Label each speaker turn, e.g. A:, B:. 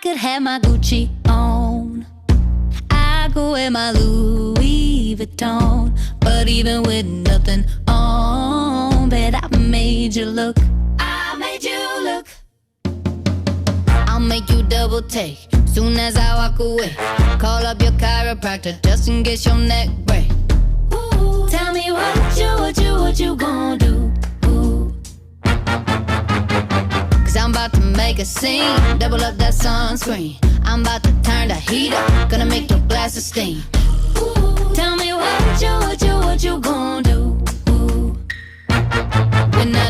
A: could have my Gucci on, I could wear my Louis Vuitton, but even with nothing on, bet I made you look. I made you look. I'll make you double take soon as I walk away. Call up your chiropractor just in case your neck break. Ooh, tell me what you gonna do? Ooh. 'Cause I'm about to make a scene, double up that sunscreen. I'm about to turn the heat up, gonna make your glasses steam. Ooh, tell me what you gonna do? Ooh. When I